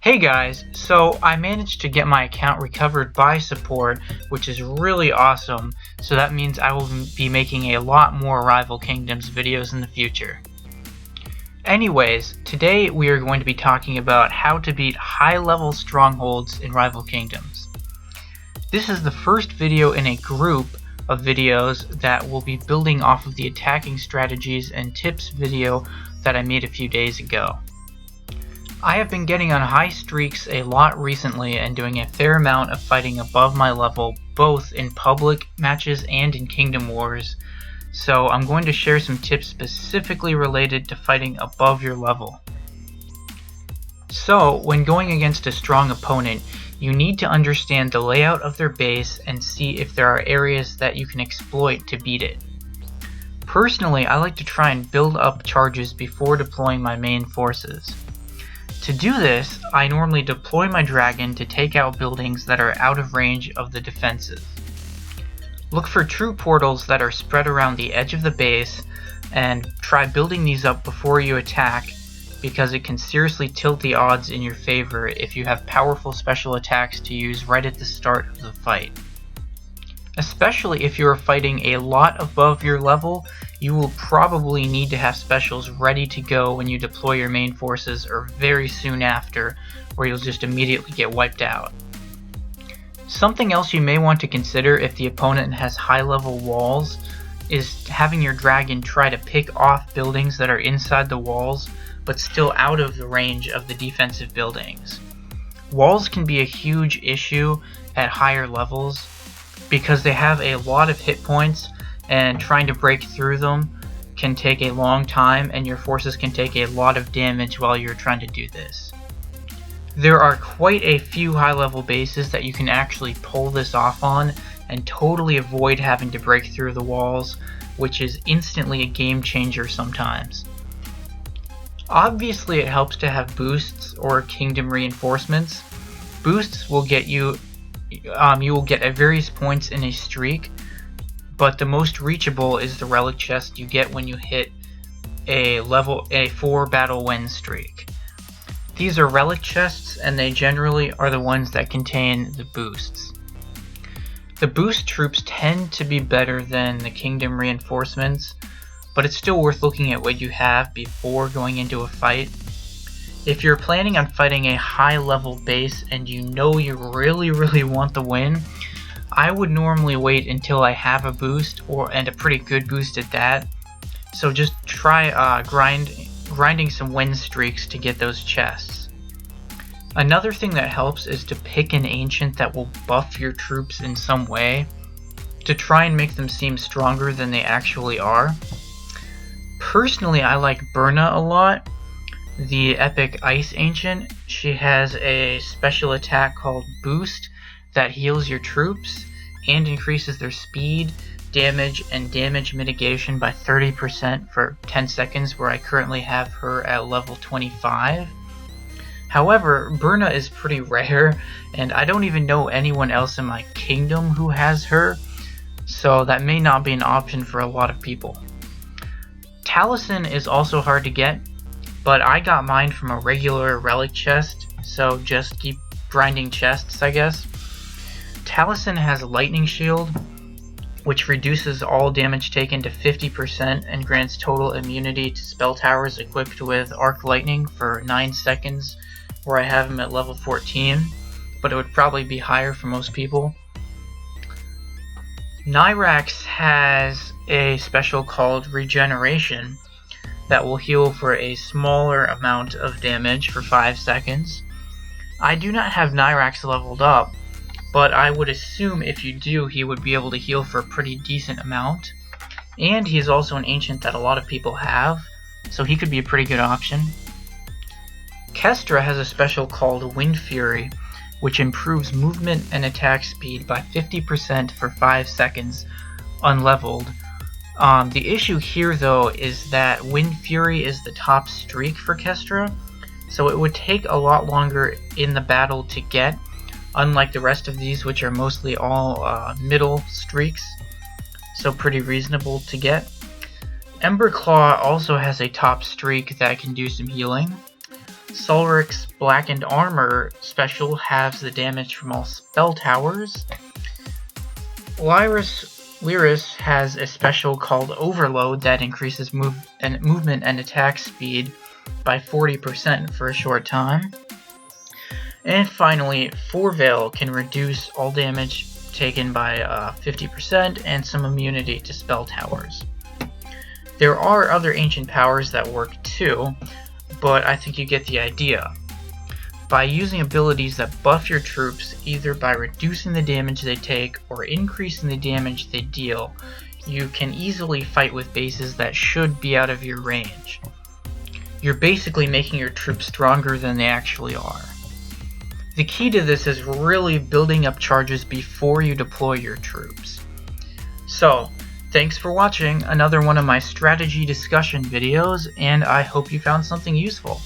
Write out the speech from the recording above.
Hey guys, so I managed to get my account recovered by support, which is really awesome, so that means I will be making a lot more Rival Kingdoms videos in the future. Anyways, today we are going to be talking about how to beat high-level strongholds in Rival Kingdoms. This is the first video in a group of videos that will be building off of the attacking strategies and tips video that I made a few days ago. I have been getting on high streaks a lot recently and doing a fair amount of fighting above my level, both in public matches and in Kingdom Wars, so I'm going to share some tips specifically related to fighting above your level. So, when going against a strong opponent, you need to understand the layout of their base and see if there are areas that you can exploit to beat it. Personally, I like to try and build up charges before deploying my main forces. To do this, I normally deploy my dragon to take out buildings that are out of range of the defenses. Look for troop portals that are spread around the edge of the base and try building these up before you attack, because it can seriously tilt the odds in your favor if you have powerful special attacks to use right at the start of the fight. Especially if you are fighting a lot above your level, you will probably need to have specials ready to go when you deploy your main forces or very soon after, or you'll just immediately get wiped out. Something else you may want to consider if the opponent has high level walls is having your dragon try to pick off buildings that are inside the walls but still out of the range of the defensive buildings. Walls can be a huge issue at higher levels because they have a lot of hit points, and trying to break through them can take a long time, and your forces can take a lot of damage while you're trying to do this. There are quite a few high-level bases that you can actually pull this off on and totally avoid having to break through the walls, which is instantly a game changer sometimes. Obviously, it helps to have boosts or kingdom reinforcements. Boosts will get you will get at various points in a streak, but the most reachable is the relic chest you get when you hit a 4 battle win streak. These are relic chests, and they generally are the ones that contain the boosts. The boost troops tend to be better than the kingdom reinforcements, but it's still worth looking at what you have before going into a fight. If you're planning on fighting a high level base and you know you really want the win, I would normally wait until I have a boost, and a pretty good boost at that. So just try grinding some win streaks to get those chests. Another thing that helps is to pick an ancient that will buff your troops in some way to try and make them seem stronger than they actually are. Personally, I like Berna a lot, the epic ice ancient. She has a special attack called Boost that heals your troops and increases their speed, damage, and damage mitigation by 30% for 10 seconds, where I currently have her at level 25. However, Berna is pretty rare, and I don't even know anyone else in my kingdom who has her, so that may not be an option for a lot of people. Taliesin is also hard to get, but I got mine from a regular relic chest, so just keep grinding chests, I guess. Taliesin has Lightning Shield, which reduces all damage taken to 50% and grants total immunity to spell towers equipped with Arc Lightning for 9 seconds, where I have him at level 14, but it would probably be higher for most people. Nyrax has a special called Regeneration that will heal for a smaller amount of damage for 5 seconds. I do not have Nyrax leveled up, but I would assume if you do, he would be able to heal for a pretty decent amount. And he's also an ancient that a lot of people have, so he could be a pretty good option. Kestra has a special called Wind Fury, which improves movement and attack speed by 50% for 5 seconds, unleveled. The issue here, though, is that Wind Fury is the top streak for Kestra, so it would take a lot longer in the battle to get, unlike the rest of these, which are mostly all middle streaks, so pretty reasonable to get. Emberclaw also has a top streak that can do some healing. Sulric's Blackened Armor special halves the damage from all spell towers. Lyris has a special called Overload that increases movement and attack speed by 40% for a short time. And finally, Forveil can reduce all damage taken by 50% and some immunity to spell towers. There are other ancient powers that work too, but I think you get the idea. By using abilities that buff your troops either by reducing the damage they take or increasing the damage they deal, you can easily fight with bases that should be out of your range. You're basically making your troops stronger than they actually are. The key to this is really building up charges before you deploy your troops. So, thanks for watching another one of my strategy discussion videos, and I hope you found something useful.